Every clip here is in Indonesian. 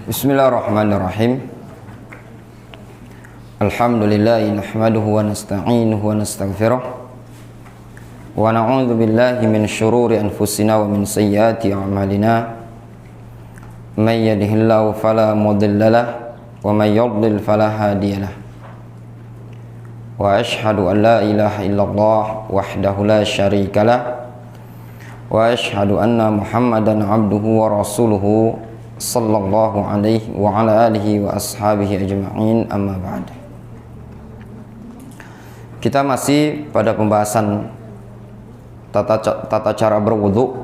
Bismillahirrahmanirrahim. Alhamdulillahi nahmaduhu wa nasta'inuhu wa nastaghfiruh wa na'udzu billahi min syururi anfusina wa min sayyiati a'malina. May yahdihillahu fala mudilla lahu wa may yudlil fala hadiya lahu. Wa asyhadu an la ilaha illallah wahdahu la syarika lahu wa asyhadu anna Muhammadan abduhu wa rasuluhu sallallahu alaihi wa ala alihi wa ashabihi ajma'in, amma ba'd. Kita masih pada pembahasan tata cara berwudu,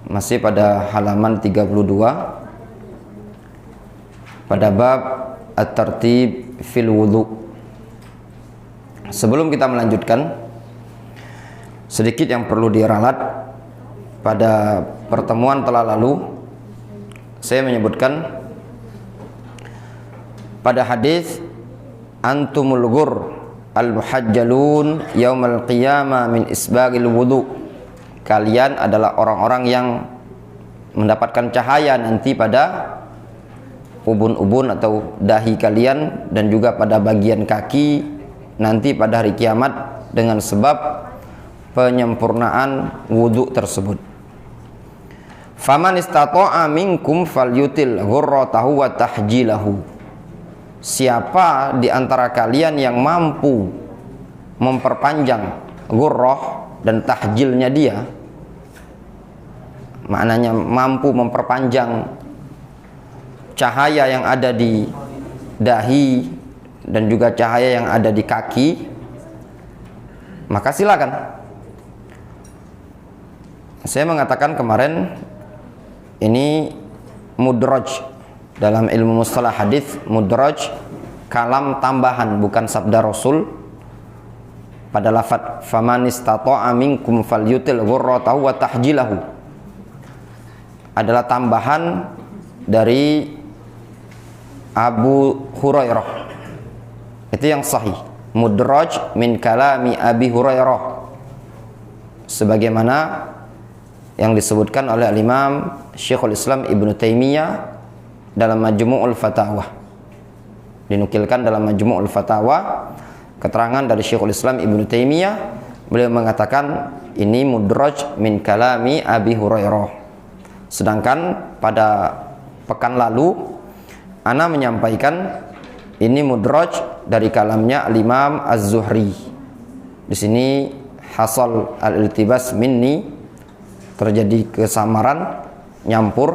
masih pada halaman 32 pada bab at-tartib fil wudu. Sebelum kita melanjutkan, sedikit yang perlu diralat. Pada pertemuan telah lalu saya menyebutkan pada hadis antumul ghur al-muhajjalun yaumal qiyamah min isbagil wudu, kalian adalah orang-orang yang mendapatkan cahaya nanti pada ubun-ubun atau dahi kalian dan juga pada bagian kaki nanti pada hari kiamat dengan sebab penyempurnaan wudu tersebut. Faman istata'a minkum falyutil ghurratahu wa tahjilahu. Siapa di antara kalian yang mampu memperpanjang ghurrah dan tahjilnya dia, maknanya mampu memperpanjang cahaya yang ada di dahi dan juga cahaya yang ada di kaki, maka silakan. Saya mengatakan kemarin, ini mudraj dalam ilmu mustalah hadis. Mudraj kalam tambahan, bukan sabda Rasul. Pada lafaz faman istata'a minkum falyutil ghurratahu wa tahjilahu adalah tambahan dari Abu Hurairah. Itu yang sahih. Mudraj min kalami Abi Hurairah, sebagaimana yang disebutkan oleh Imam Syekhul Islam Ibnu Taimiyah dalam Majmu'ul Fatawa. Dinukilkan dalam Majmu'ul Fatawa keterangan dari Syekhul Islam Ibnu Taimiyah, beliau mengatakan ini mudraj min kalami Abi Hurairah. Sedangkan pada pekan lalu ana menyampaikan ini mudraj dari kalamnya Imam Az-Zuhri. Di sini hasal al-iltibas minni, terjadi kesamaran, nyampur.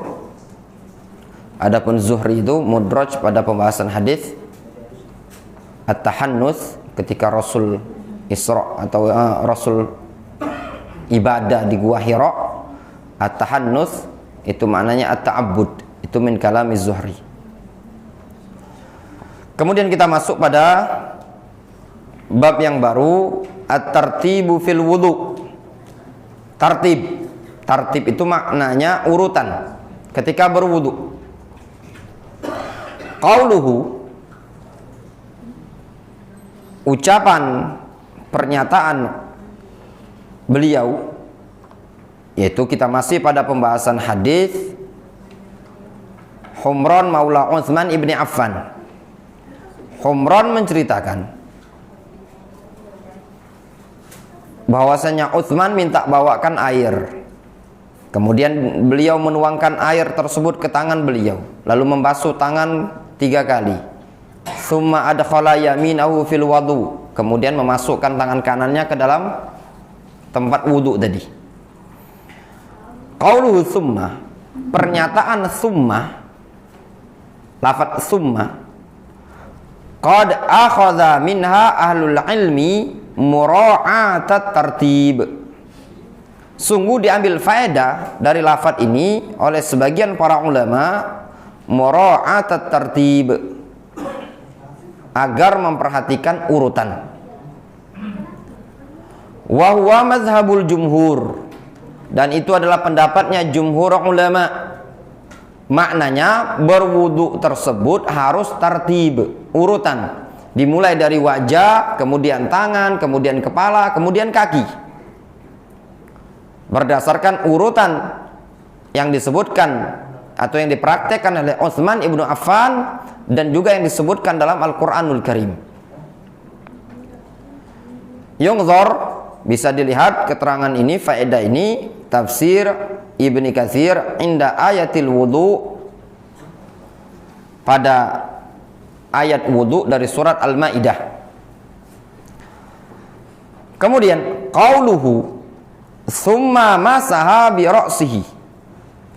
Adapun Zuhri itu mudraj pada pembahasan hadis at-tahannus ketika Rasul Isra atau Rasul ibadah di Gua Hira. At-tahannus itu maknanya at-ta'abbud, itu min kalami Zuhri. Kemudian kita masuk pada bab yang baru, at-tartibu fil wudu. Tartib. Tartib itu maknanya urutan ketika berwudu. Qauluhu, ucapan pernyataan beliau, yaitu kita masih pada pembahasan hadis Humran maula Utsman ibni Affan. Humran menceritakan bahwasanya Utsman minta bawakan air. Kemudian beliau menuangkan air tersebut ke tangan beliau, lalu membasuh tangan 3 kali. Summa adkhala yaminahu fil wudu, kemudian memasukkan tangan kanannya ke dalam tempat wudu tadi. Qauluhu summa, pernyataan summa, lafaz summa, qad akhadha minha ahlul ilmi mura'atat tartib. Sungguh diambil faedah dari lafaz ini oleh sebagian para ulama, mura'atat tartib, agar memperhatikan urutan. Wa huwa mazhabul jumhur, dan itu adalah pendapatnya jumhur ulama. Maknanya berwudu tersebut harus tartib, urutan. Dimulai dari wajah, kemudian tangan, kemudian kepala, kemudian kaki. Berdasarkan urutan yang disebutkan atau yang dipraktekkan oleh Utsman ibnu Affan dan juga yang disebutkan dalam Al-Quranul Karim. Yungzor, bisa dilihat keterangan ini, faedah ini, tafsir Ibnu Katsir inda ayatil wudu, pada ayat wudu dari surat Al-Maidah. Kemudian qauluhu summa masaha bi ra'sihi.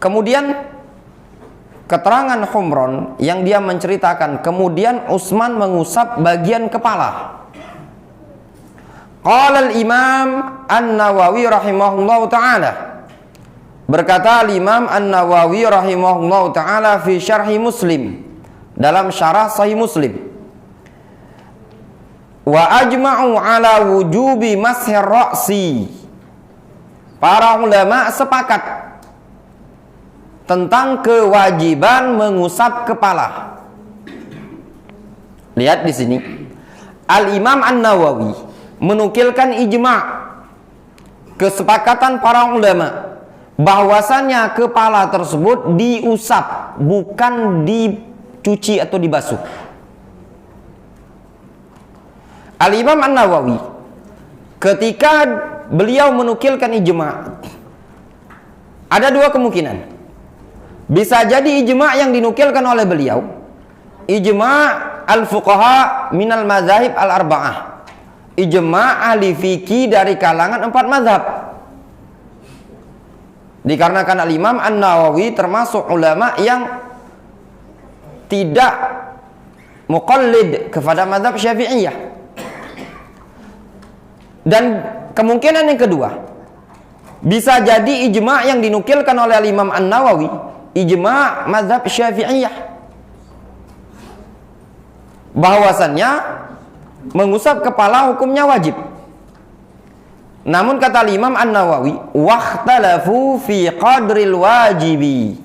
Kemudian keterangan Humron yang dia menceritakan kemudian Utsman mengusap bagian kepala. Qala al-Imam An-Nawawi rahimahullahu taala, berkata al-Imam An-Nawawi rahimahullahu taala fi syarhi Muslim, dalam syarah Sahih Muslim, wa ajma'u ala wujubi mashir ra'si. Para ulama sepakat tentang kewajiban mengusap kepala. Lihat di sini, Al-Imam An-Nawawi menukilkan ijma', kesepakatan para ulama bahwasannya kepala tersebut diusap, bukan dicuci atau dibasuh. Al-Imam An-Nawawi ketika beliau menukilkan ijma', ada dua kemungkinan. Bisa jadi ijma' yang dinukilkan oleh beliau ijma' al-fuqaha minal mazahib al-arba'ah, ijma' ahli fikih dari kalangan 4 mazhab. Dikarenakan Al-Imam An-Nawawi termasuk ulama yang tidak muqallid kepada mazhab Syafi'iyah. Dan kemungkinan yang kedua, bisa jadi ijma' yang dinukilkan oleh Al-Imam An-Nawawi ijma' mazhab Syafi'iyah, bahwasannya mengusap kepala hukumnya wajib. Namun kata Imam An-Nawawi, wakhtalafu fi qadril wajibi.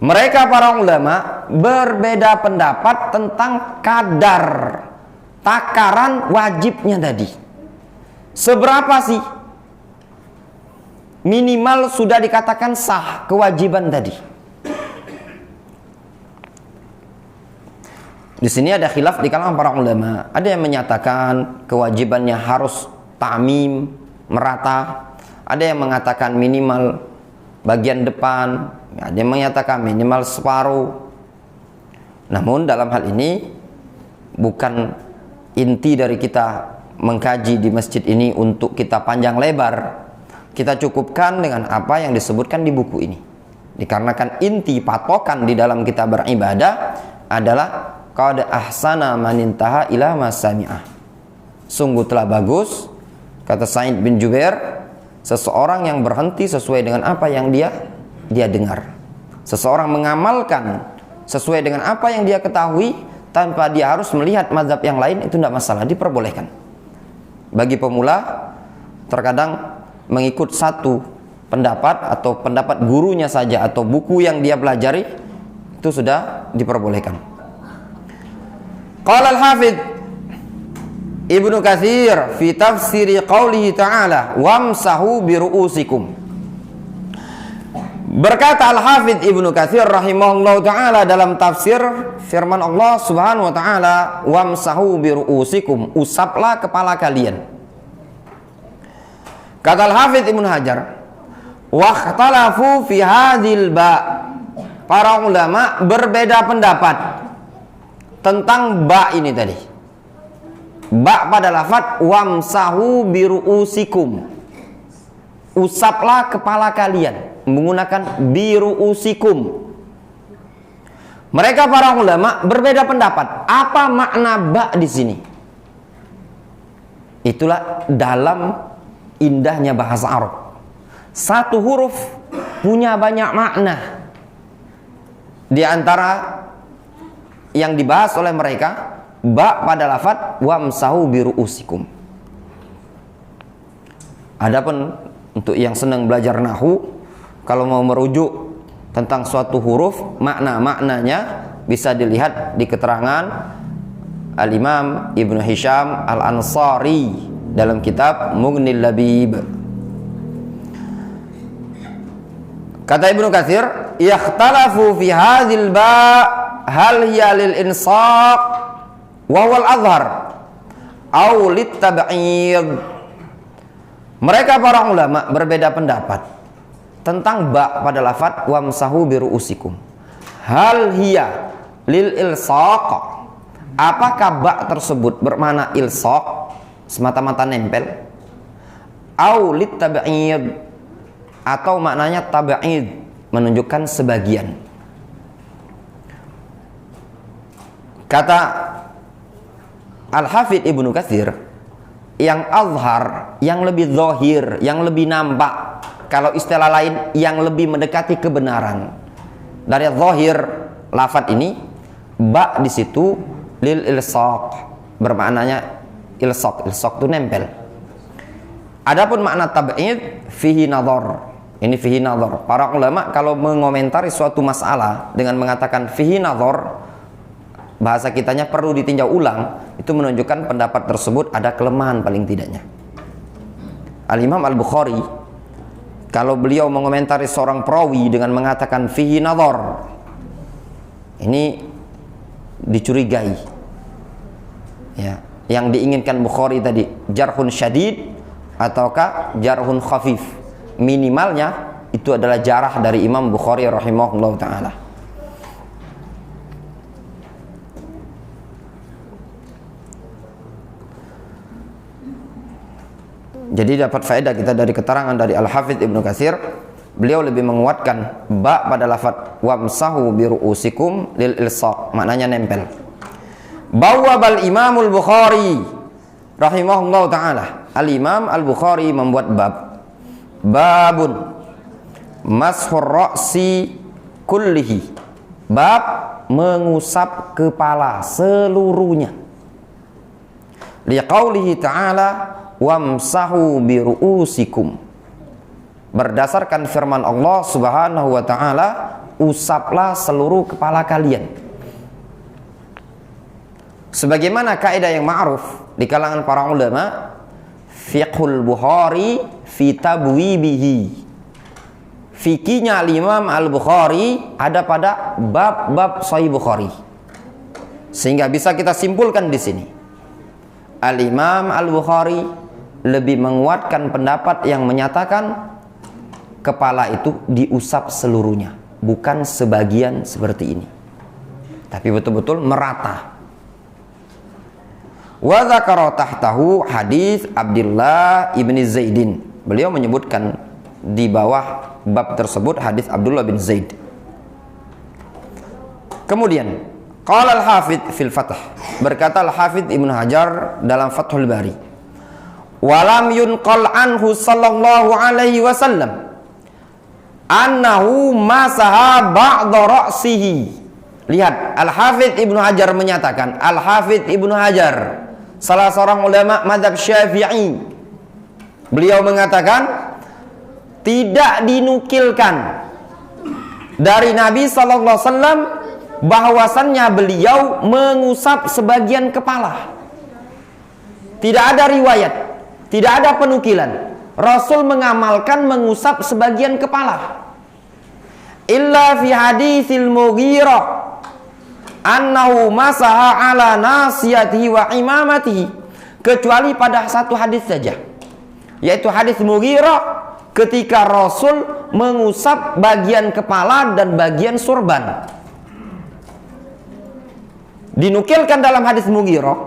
Mereka para ulama berbeda pendapat tentang kadar, takaran wajibnya tadi. Seberapa sih minimal sudah dikatakan sah kewajiban tadi? Di sini ada khilaf di kalangan para ulama. Ada yang menyatakan kewajibannya harus ta'mim, merata. Ada yang mengatakan minimal bagian depan. Ada yang menyatakan minimal separuh. Namun dalam hal ini bukan inti dari kita mengkaji di masjid ini untuk kita panjang lebar. Kita cukupkan dengan apa yang disebutkan di buku ini. Dikarenakan inti patokan di dalam kita beribadah adalah qad ahsana man intaha ila masami'ah. Sungguh telah bagus, kata Sa'id bin Jubair, seseorang yang berhenti sesuai dengan apa yang dia dengar. Seseorang mengamalkan sesuai dengan apa yang dia ketahui tanpa dia harus melihat mazhab yang lain, itu tidak masalah, diperbolehkan. Bagi pemula terkadang mengikut satu pendapat atau pendapat gurunya saja atau buku yang dia pelajari, itu sudah diperbolehkan. Qala al-Hafidz Ibnu Katsir fi tafsiri qaulihi ta'ala wamsahu bi ru'usikum. Berkata Al-Hafidz Ibnu Katsir rahimahullahu taala dalam tafsir firman Allah Subhanahu wa taala, wamsahu bi ru'usikum, usaplah kepala kalian. Kata Al-Hafidz Ibnu Hajar, wakhtalafu fi hadhil ba. Para ulama berbeda pendapat tentang ba ini tadi. Ba pada lafaz wamsahu bi ru'usikum, usaplah kepala kalian, menggunakan bi ru'usikum. Mereka para ulama berbeda pendapat apa makna ba di sini. Itulah dalam indahnya bahasa Arab, satu huruf punya banyak makna. Di antara yang dibahas oleh mereka, ba pada lafaz wamsahu bi ru'usikum. Adapun untuk yang senang belajar nahwu, kalau mau merujuk tentang suatu huruf, maknanya bisa dilihat di keterangan Al-Imam Ibnu Hisham Al-Ansari dalam kitab Mughnil Labib. Kata Ibnu Katsir, ikhtalafu fi hadzal ba hal hiya lil insaq wa wal azhar aw lit tab'id. Mereka para ulama berbeda pendapat tentang ba pada lafaz wamsahu bi ru'usikum. Hal hiya lil ilsaq, apakah ba tersebut bermakna ilsaq, semata-mata nempel, au lit tab'id, atau maknanya tab'id, menunjukkan sebagian. Kata Al-Hafidz Ibnu Katsir, yang azhar, yang lebih zahir, yang lebih nampak, kalau istilah lain yang lebih mendekati kebenaran dari zahir lafaz ini, ba di situ lil ilsaq, bermaknanya ilsaq. Ilsaq itu nempel. Adapun makna tab'id fihi nadhar. Ini fihi nadhar. Para ulama kalau mengomentari suatu masalah dengan mengatakan fihi nadhar, bahasa kitanya perlu ditinjau ulang, itu menunjukkan pendapat tersebut ada kelemahan paling tidaknya. Al-Imam Al-Bukhari kalau beliau mengomentari seorang perawi dengan mengatakan fihi nadhar, ini dicurigai. Ya, yang diinginkan Bukhari tadi jarhun syadid ataukah jarhun khafif. Minimalnya itu adalah jarah dari Imam Bukhari rahimahullah ta'ala. Jadi dapat faedah kita dari keterangan dari Al-Hafidz Ibnu Katsir, beliau lebih menguatkan ba pada lafaz wamsahu bi ru'usikum lil ilsaq, maknanya nempel. Bawwabal Imamul Bukhari rahimahullah ta'ala. Al-Imam Al-Bukhari membuat babun mashur ra'si kullihi, bab mengusap kepala seluruhnya. Liqaulihi ta'ala wamsahu bi ru'usikum, berdasarkan firman Allah Subhanahu wa ta'ala, usaplah seluruh kepala kalian. Sebagaimana kaidah yang ma'ruf di kalangan para ulama, fiqhul Bukhari fi tabwibihi, fikihnya Imam Al-Bukhari ada pada bab-bab Sahih Bukhari. Sehingga bisa kita simpulkan di sini, Al-Imam Al-Bukhari lebih menguatkan pendapat yang menyatakan kepala itu diusap seluruhnya, bukan sebagian seperti ini, tapi betul-betul merata. Wa dzakara tahtahu hadis Abdullah ibni Zaidin. Beliau menyebutkan di bawah bab tersebut hadis Abdullah bin Zaid. Kemudian qala al-Hafidz fil Fath, berkata Al-Hafidz Ibnu Hajar dalam Fathul Bari, walam yunqal anhu sallallahu alaihi wasallam annahu masaha ba'da ra'sihi. Lihat, Al-Hafidz Ibnu Hajar menyatakan, Al-Hafidz Ibnu Hajar salah seorang ulama mazhab Syafi'i, beliau mengatakan tidak dinukilkan dari Nabi sallallahu alaihi wasallam bahwasannya beliau mengusap sebagian kepala. Tidak ada riwayat, tidak ada penukilan Rasul mengamalkan mengusap sebagian kepala. Illa fi haditsil Mughirah annahu masaha ala nasiyatihi wa imamatihi, kecuali pada satu hadis saja, yaitu hadis Mughirah ketika Rasul mengusap bagian kepala dan bagian surban. Dinukilkan dalam hadis Mughirah,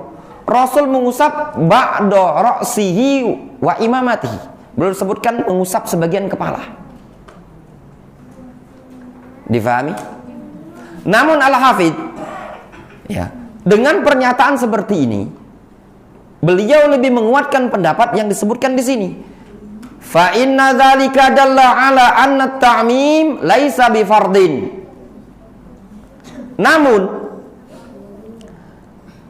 Rasul mengusap ba'da ra'sihi wa imamatihi, belum disebutkan mengusap sebagian kepala. Difahami? Namun Al-Hafidz, ya, dengan pernyataan seperti ini, beliau lebih menguatkan pendapat yang disebutkan di sini. Fa inna dzalika dalla ala anna at-ta'mim laisa bi fardin. Namun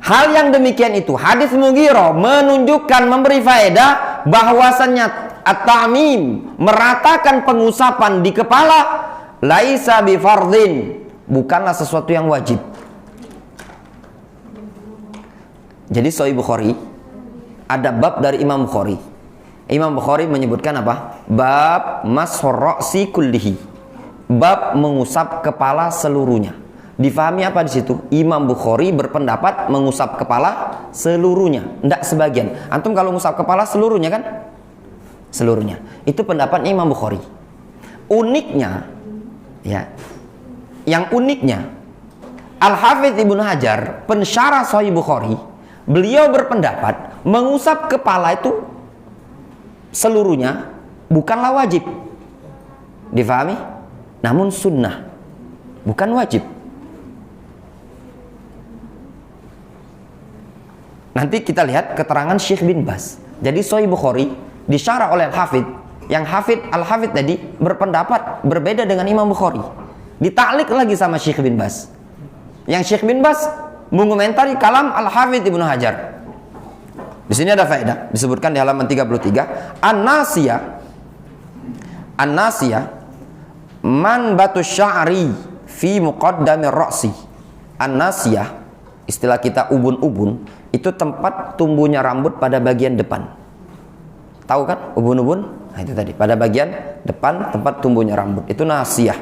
hal yang demikian itu, hadis Mughirah menunjukkan, memberi faedah bahwasannya at-ta'mim, meratakan pengusapan di kepala, laisa bi fardin, bukanlah sesuatu yang wajib. Jadi Sahih Bukhari ada bab dari Imam Bukhari. Imam Bukhari menyebutkan apa? Bab mashur ra'si kullihi, bab mengusap kepala seluruhnya. Difahami apa di situ? Imam Bukhari berpendapat mengusap kepala seluruhnya, tidak sebagian. Antum kalau mengusap kepala seluruhnya kan? Seluruhnya. Itu pendapatnya Imam Bukhari. Uniknya, ya, yang uniknya, Al-Hafidz Ibnu Hajar, pensyarah Sahih Bukhari, beliau berpendapat mengusap kepala itu seluruhnya bukanlah wajib. Difahami? Namun sunnah, bukan wajib. Nanti kita lihat keterangan Syekh bin Baz. Jadi Sahih Bukhari disyarah oleh Al-Hafidz. Yang Al-Hafidz tadi berpendapat berbeda dengan Imam Bukhari. Ditaklik lagi sama Syekh bin Baz. Yang Syekh bin Baz mengomentari kalam Al-Hafidz Ibnu Hajar. Di sini ada faedah disebutkan di halaman 33. An-nasiyah man batu sya'ri fi muqaddamir ra'si. An-nasiyah, istilah kita ubun-ubun, itu tempat tumbuhnya rambut pada bagian depan. Tahu kan ubun-ubun? Nah, itu tadi, pada bagian depan tempat tumbuhnya rambut. Itu nasiyah.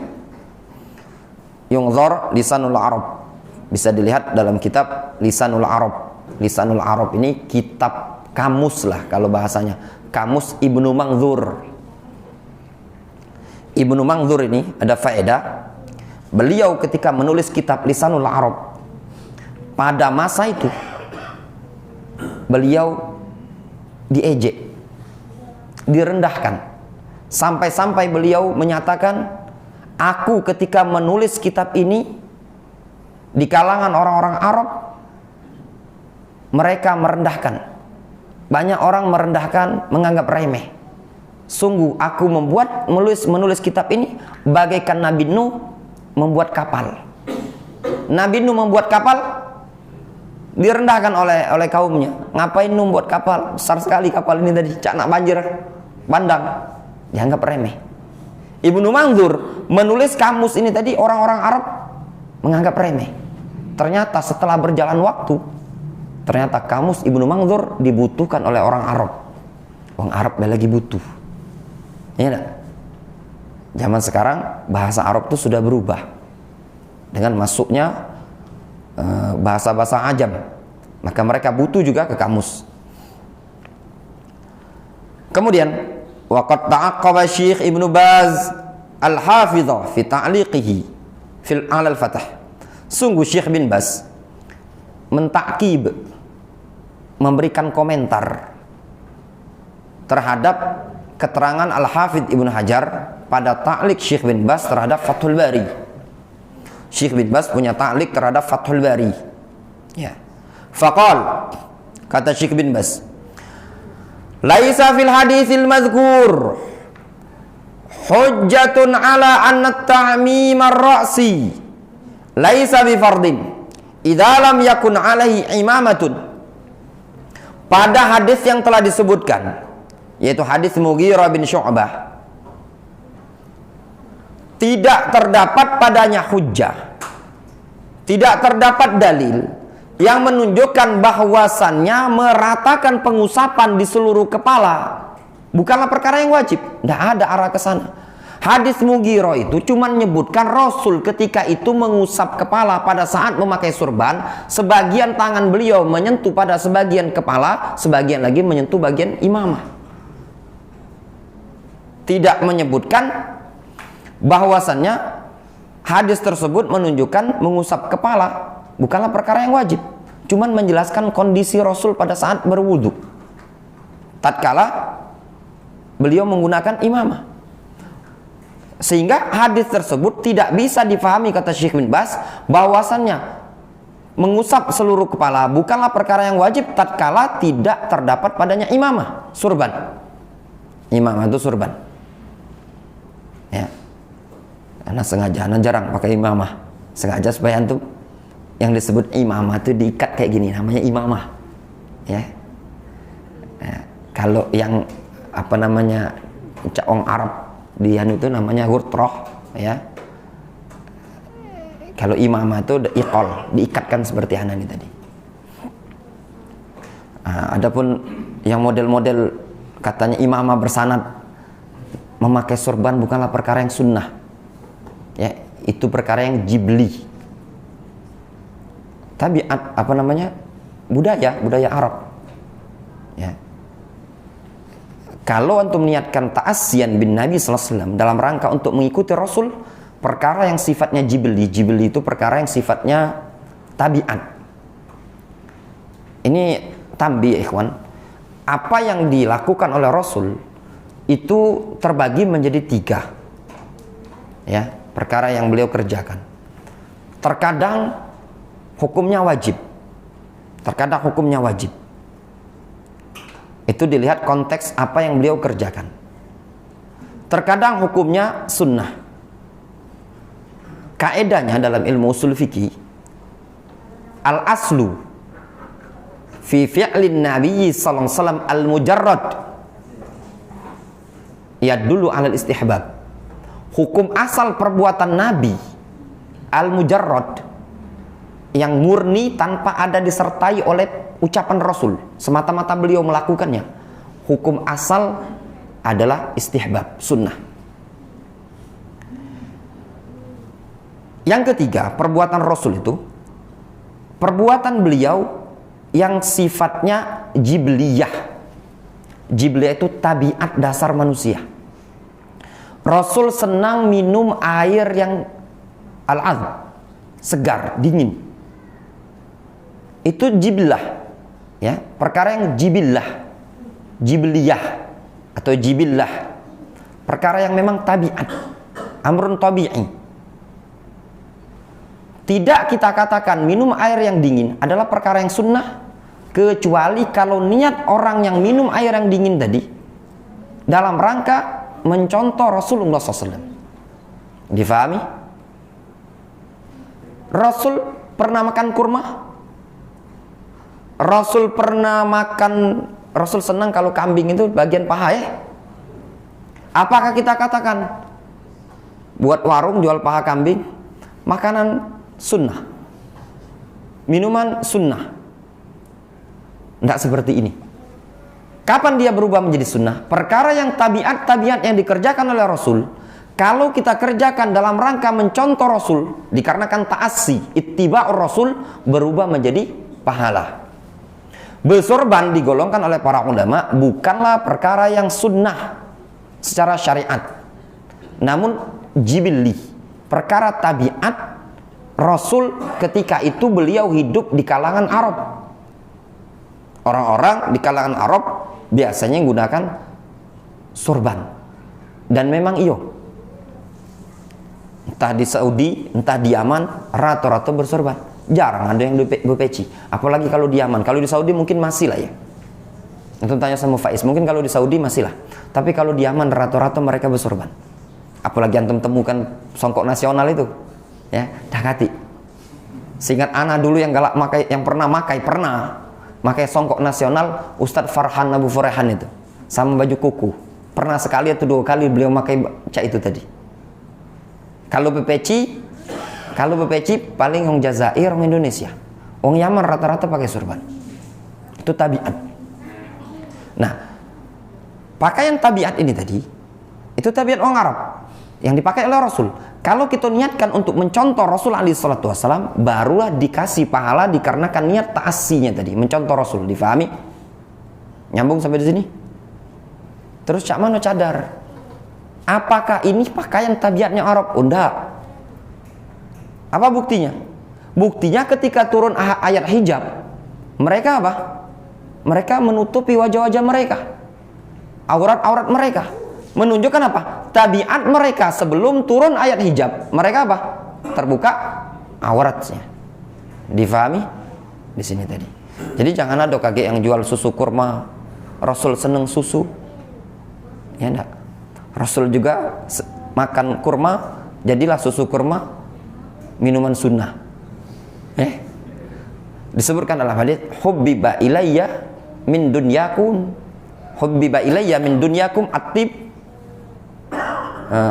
Yungzar lisanul Arab. Bisa dilihat dalam kitab Lisanul Arab. Lisanul Arab ini kitab kamus lah kalau bahasanya. Kamus Ibnu Manzur. Ibnu Manzur ini ada faedah. Beliau ketika menulis kitab Lisanul Arab, pada masa itu beliau diejek, direndahkan, sampai-sampai beliau menyatakan, aku ketika menulis kitab ini di kalangan orang-orang Arab, mereka merendahkan. Banyak orang merendahkan, menganggap remeh. Sungguh aku menulis kitab ini bagaikan Nabi Nuh membuat kapal. Nabi Nuh membuat kapal, direndahkan oleh kaumnya. Ngapain Nuh buat kapal? Besar sekali kapal ini tadi, cak nak banjir bandang. Dianggap remeh. Ibnu Manzur menulis kamus ini tadi, orang-orang Arab menganggap remeh. Ternyata setelah berjalan waktu, ternyata kamus Ibnu Manzur dibutuhkan oleh orang Arab. Orang Arab lagi butuh. Iya enggak? Zaman sekarang bahasa Arab itu sudah berubah dengan masuknya bahasa-bahasa ajam, maka mereka butuh juga ke kamus. Kemudian waqad ta'aqqaba Syekh Ibnu Baz Al-Hafidh fi ta'liqihi fil Al-Fath. Sungguh Syekh bin Baz mentakib, memberikan komentar terhadap keterangan Al-Hafidh Ibnu Hajar pada ta'liq Syekh bin Baz terhadap Fathul Bari. Syekh bin Baz punya ta'liq terhadap Fathul Bari. Ya. Faqal, kata Syekh bin Baz, laisa fil haditsil madhkur hujjatun ala anna ta'mim ar-ra'si laisa bi fardin idza lam yakun alaihi imamatun. Pada hadis yang telah disebutkan, yaitu hadis Mughirah bin Syu'bah, tidak terdapat padanya hujjah, tidak terdapat dalil yang menunjukkan bahwasannya meratakan pengusapan di seluruh kepala bukanlah perkara yang wajib. Tidak ada arah ke sana. Hadis Mughirah itu cuma menyebutkan Rasul ketika itu mengusap kepala pada saat memakai surban, sebagian tangan beliau menyentuh pada sebagian kepala, sebagian lagi menyentuh bagian imamah. Tidak menyebutkan bahwasannya hadis tersebut menunjukkan mengusap kepala bukanlah perkara yang wajib, cuman menjelaskan kondisi Rasul pada saat berwudu tatkala beliau menggunakan imamah. Sehingga hadis tersebut tidak bisa difahami, kata Syekh bin Baz, bahwasannya mengusap seluruh kepala bukanlah perkara yang wajib tatkala tidak terdapat padanya imamah, surban. Imamah itu surban. Ya. Karena sengaja, anak jarang pakai imamah, sengaja supaya antum yang disebut imamah itu diikat kayak gini, namanya imamah. Ya. Nah, kalau yang apa namanya caong Arab di anu itu namanya hurtroh, ya. Kalau imamah itu iqol, diikatkan seperti anak ini tadi. Adapun yang model-model katanya imamah bersanad, memakai sorban bukanlah perkara yang sunnah. itu perkara yang jibli. Tabiat, apa namanya? Budaya Arab. Ya. Kalau antum niatkan ta'asiyan bin Nabi sallallahu alaihi wasallam dalam rangka untuk mengikuti Rasul, perkara yang sifatnya jibli itu perkara yang sifatnya tabiat. Ini tambi ikhwan. Apa yang dilakukan oleh Rasul itu terbagi menjadi 3. Ya, perkara yang beliau kerjakan. Terkadang hukumnya wajib. Itu dilihat konteks apa yang beliau kerjakan. Terkadang hukumnya sunnah. Kaedahnya dalam ilmu usul fikih, al-aslu fi fi'lin Nabi sallallahu alaihi wasallam al-mujarrad yadullu 'ala al-istihbab. Hukum asal perbuatan Nabi al-mujarrad, yang murni tanpa ada disertai oleh ucapan Rasul, semata-mata beliau melakukannya, hukum asal adalah istihbab, sunnah. Yang ketiga, perbuatan Rasul itu perbuatan beliau yang sifatnya jibliyah. Jibliyah itu tabiat dasar manusia. Rasul senang minum air yang al-azb, segar, dingin. Itu jibillah, ya, perkara yang jibliyah atau jibillah, perkara yang memang tabiat, amrun tabi'i. Tidak kita katakan minum air yang dingin adalah perkara yang sunnah, kecuali kalau niat orang yang minum air yang dingin tadi dalam rangka mencontoh Rasulullah SAW. Difahami? Rasul pernah makan kurma? Rasul senang kalau kambing itu bagian paha, ya? Apakah kita katakan buat warung jual paha kambing, makanan sunnah, minuman sunnah? Tidak seperti ini. Kapan dia berubah menjadi sunnah? Perkara yang tabiat yang dikerjakan oleh Rasul, kalau kita kerjakan dalam rangka mencontoh Rasul, dikarenakan ta'assi, ittiba'ur Rasul, berubah menjadi pahala. Bersorban digolongkan oleh para ulama bukanlah perkara yang sunnah secara syariat, namun jibilli, perkara tabiat Rasul ketika itu beliau hidup di kalangan Arab. Orang-orang di kalangan Arab biasanya menggunakan sorban. Dan memang iyo, entah di Saudi, entah di Yaman, rata-rata bersorban. Jarang ada yang berpeci. Apalagi kalau di Yaman. Kalau di Saudi mungkin masih lah, ya. Itu tanya sama Faiz, mungkin kalau di Saudi masih lah. Tapi kalau di Yaman rata-rata mereka bersorban. Apalagi antum temukan songkok nasional itu, ya, dakati. Seingat anak dulu yang galak makai, yang pernah makai songkok nasional, Ustadz Farhan Abu Furehan itu, sama baju kuku. Pernah sekali atau 2 kali beliau makai cak itu tadi. Kalau bepeci paling orang Jazair, orang Indonesia. Orang Yaman rata-rata pakai sorban. Itu tabiat. Nah, pakaian tabiat ini tadi, itu tabiat orang Arab yang dipakai oleh Rasul. Kalau kita niatkan untuk mencontoh Rasul alaihi salatu wassalam, barulah dikasih pahala dikarenakan niat ta'assinya tadi, mencontoh Rasul. Difahami? Nyambung sampai di sini? Terus cak mana cadar? Apakah ini pakaian tabiatnya Arab? Oh, enggak. Apa buktinya? Buktinya ketika turun ayat hijab, mereka apa? Mereka menutupi wajah-wajah mereka, aurat-aurat mereka. Menunjukkan apa? Tabiat mereka sebelum turun ayat hijab, mereka apa? Terbuka auratnya. Difahami? Di sini tadi. Jadi jangan ada kakek yang jual susu kurma. Rasul seneng susu, ya enggak? Rasul juga makan kurma, jadilah susu kurma minuman sunnah. Disebutkan dalam hadis, hubbiba ilayya min dunyakum, hubbiba ilayya min dunyakum at-tib,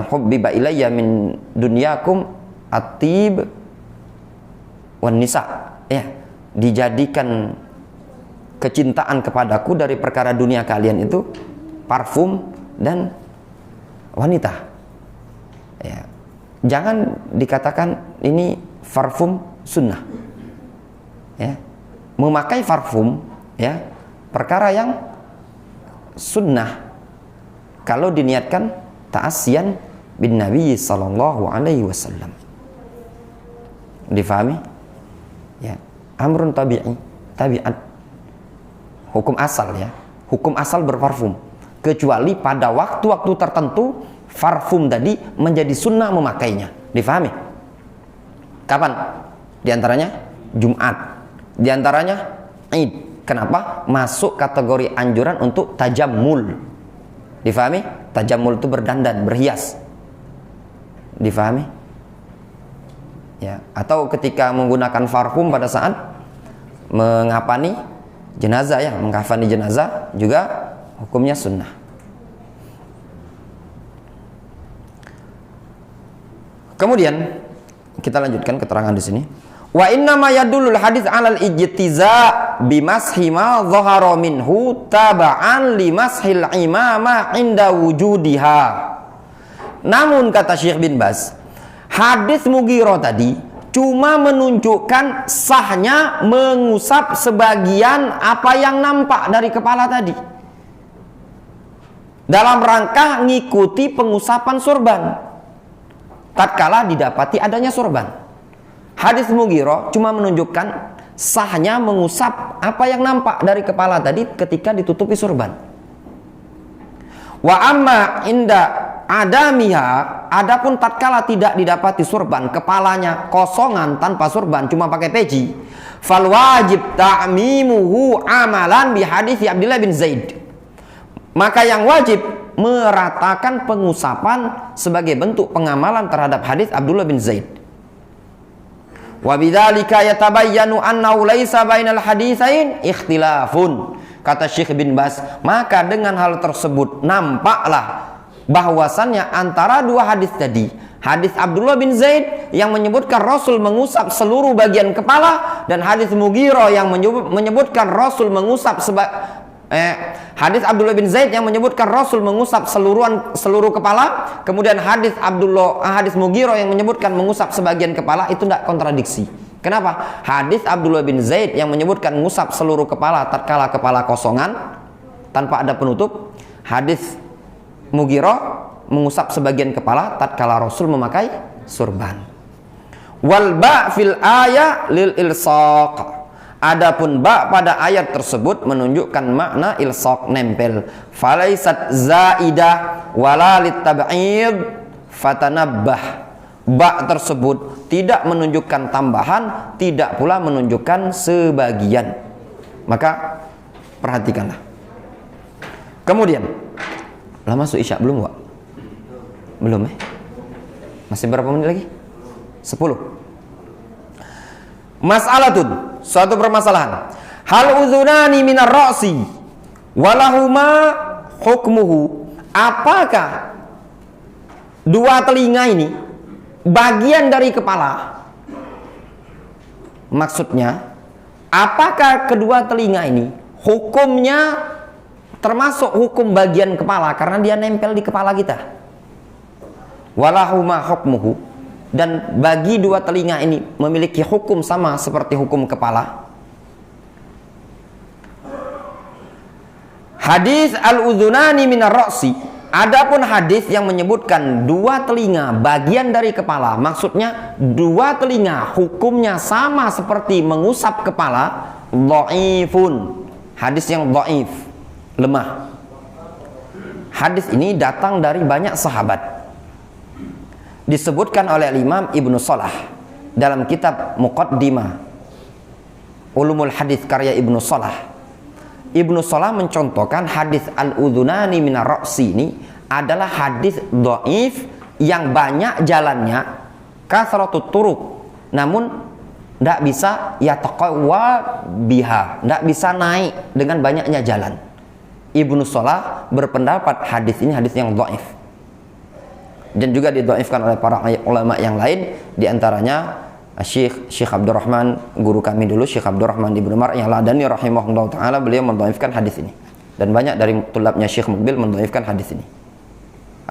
hubbiba ilayya min dunyakum at-tib wan nisa. Ya, dijadikan kecintaan kepadaku dari perkara dunia kalian itu parfum dan wanita. Ya. jangan dikatakan ini parfum sunnah. Ya. Memakai parfum ya, perkara yang sunnah kalau diniatkan ta'asiyan bin Nabi sallallahu alaihi wasallam. Difahami? Ya, amrun tabi'i, tabiat. Hukum asal ya. Hukum asal berparfum. Kecuali pada waktu-waktu tertentu parfum tadi menjadi sunnah memakainya. Difahami? Kapan? Di antaranya Jumat. Di antaranya Id. Kenapa? Masuk kategori anjuran untuk tajammul. Difahami? Tajammul itu berdandan, berhias. Difahami? Ya, atau ketika menggunakan parfum pada saat mengapani jenazah ya, mengkafani jenazah juga hukumnya sunnah. Kemudian kita lanjutkan keterangan di sini. Wa inna ma yadullul hadis 'alal ijtiza bimashi ma dhahara minhu taba'an limashil imama 'inda wujudiha. Namun kata Syekh bin Baz, hadis Mughirah tadi cuma menunjukkan sahnya mengusap sebagian apa yang nampak dari kepala tadi, dalam rangka ngikuti pengusapan sorban tatkala didapati adanya sorban. Hadis Mughirah cuma menunjukkan sahnya mengusap apa yang nampak dari kepala tadi ketika ditutupi sorban. Wa amma inda adamiha, adapun tatkala tidak didapati surban, kepalanya kosongan tanpa surban, cuma pakai peci, fal wajib ta'mimuhu amalan bi hadis Abdullah bin Zaid. Maka yang wajib meratakan pengusapan sebagai bentuk pengamalan terhadap hadis Abdullah bin Zaid. Wa bidzalika yatabayyanu annahu laisa bainal haditsain ikhtilafun. Kata Syekh bin Baz, maka dengan hal tersebut nampaklah bahwasannya antara dua hadis tadi, hadis Abdullah bin Zaid yang menyebutkan Rasul mengusap seluruh bagian kepala, dan hadis Mughirah yang menyebutkan Rasul mengusap hadis Abdullah bin Zaid yang menyebutkan Rasul mengusap seluruh kepala, kemudian hadis Mughirah yang menyebutkan mengusap sebagian kepala, itu tidak kontradiksi. Kenapa? Hadis Abdullah bin Zaid yang menyebutkan mengusap seluruh kepala tatkala kepala kosongan tanpa ada penutup, hadis Mughirah mengusap sebagian kepala tatkala Rasul memakai surban. Wal ba fil aya lil ilsaq. Adapun ba pada ayat tersebut menunjukkan makna ilsaq, nempel. Falaisat zaidah wala litab'id fatanabbah. Ba tersebut tidak menunjukkan tambahan, tidak pula menunjukkan sebagian. Maka perhatikanlah. Kemudian, lah masuk isya belum, Wak? Belum Masih berapa menit lagi? 10. Mas'alatun, suatu permasalahan. Hal udhunani minar ra'si walahuma hukmuhu. Apakah dua telinga ini bagian dari kepala? Maksudnya, apakah kedua telinga ini hukumnya termasuk hukum bagian kepala karena dia nempel di kepala kita? Walahuma hukmuhu, dan bagi dua telinga ini memiliki hukum sama seperti hukum kepala. Hadis al-udhunani minar ra'si. Adapun hadis yang menyebutkan dua telinga bagian dari kepala, maksudnya dua telinga hukumnya sama seperti mengusap kepala, dhaifun. Hadis yang dhaif, lemah. Hadis ini datang dari banyak sahabat. Disebutkan oleh Imam Ibnu Salah dalam kitab Muqaddimah Ulumul Hadis karya Ibnu Salah. Ibnu Salah mencontohkan hadis al-udhunani minar ra'si ini adalah hadis dhaif yang banyak jalannya, kasratut turuq, namun tidak bisa yataqawwa biha, tidak bisa naik dengan banyaknya jalan. Ibnu Salah berpendapat hadis ini hadis yang dhaif, dan juga didhaifkan oleh para ulama yang lain, diantaranya Syekh Abdurrahman, guru kami dulu, Syekh Abdurrahman Ibnu Mar' yang Ladani rahimahullah ta'ala, beliau mendhaifkan hadis ini, dan banyak dari tulabnya Syekh Muqbil mendhaifkan hadis ini.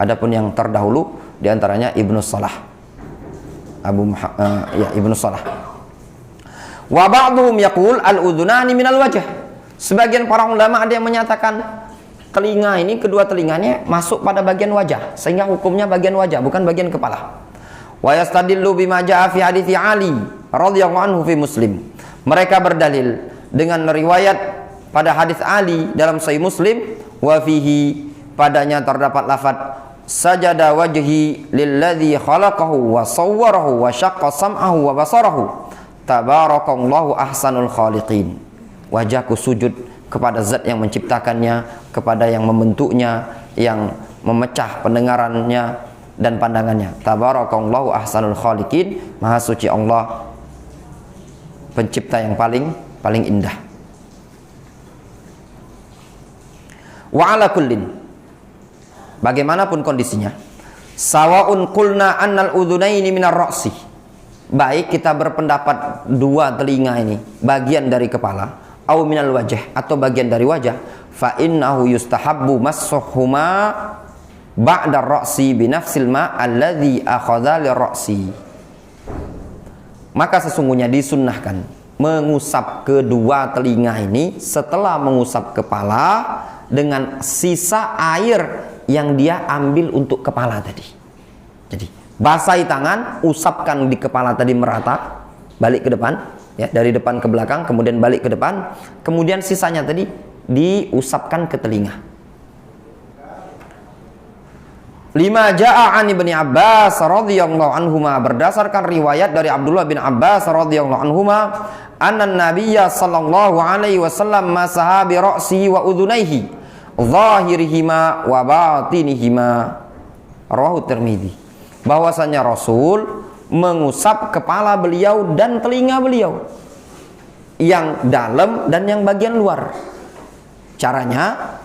Adapun yang terdahulu diantaranya Ibnu Salah Ibnu Salah. Wa ba'dhum yaqul al-udhunani minal wajh. Sebagian para ulama ada yang menyatakan telinga ini, kedua telinganya masuk pada bagian wajah, sehingga hukumnya bagian wajah bukan bagian kepala. Wa yastadillu bima jaa fi hadithi Ali radhiyallahu anhu fi Muslim. Mereka berdalil dengan riwayat pada hadis Ali dalam Sahih Muslim, wa fihi, padanya terdapat lafaz sajada wajhi lilladzi khalaqahu wa sawwarahu wa syaqqa sam'ahu wa basarahu tabarakallahu ahsanul khaliqin. Wajahku sujud kepada zat yang menciptakannya, kepada yang membentuknya, yang memecah pendengarannya dan pandangannya. Tabarakallahu ahsanul khaliqin, maha suci Allah, pencipta yang paling indah. Wa ala kullin, bagaimanapun kondisinya, sawaun qulna annal udhunaini minar ra'si, baik kita berpendapat dua telinga ini bagian dari kepala, au minal wajh, atau bagian dari wajah, fa innahu yustahabbu massuhuma ba'da ra'si binafsil ma alladhi akhadha li ra'si. Maka sesungguhnya disunnahkan mengusap kedua telinga ini setelah mengusap kepala dengan sisa air yang dia ambil untuk kepala tadi. Jadi basahi tangan, usapkan di kepala tadi merata, balik ke depan, ya, dari depan ke belakang, kemudian balik ke depan, kemudian sisanya tadi diusapkan ke telinga. Lima ja'a an Ibni Abbas radhiyallahu anhuma, berdasarkan riwayat dari Abdullah bin Abbas radhiyallahu anhuma, anna nabiyya sallallahu alaihi wasallam masaha bi ra'sihi wa udhunaihi zahirihima wa batinihima, rawahu Tirmidzi. Bahwasanya Rasul mengusap kepala beliau dan telinga beliau, yang dalam dan yang bagian luar. Caranya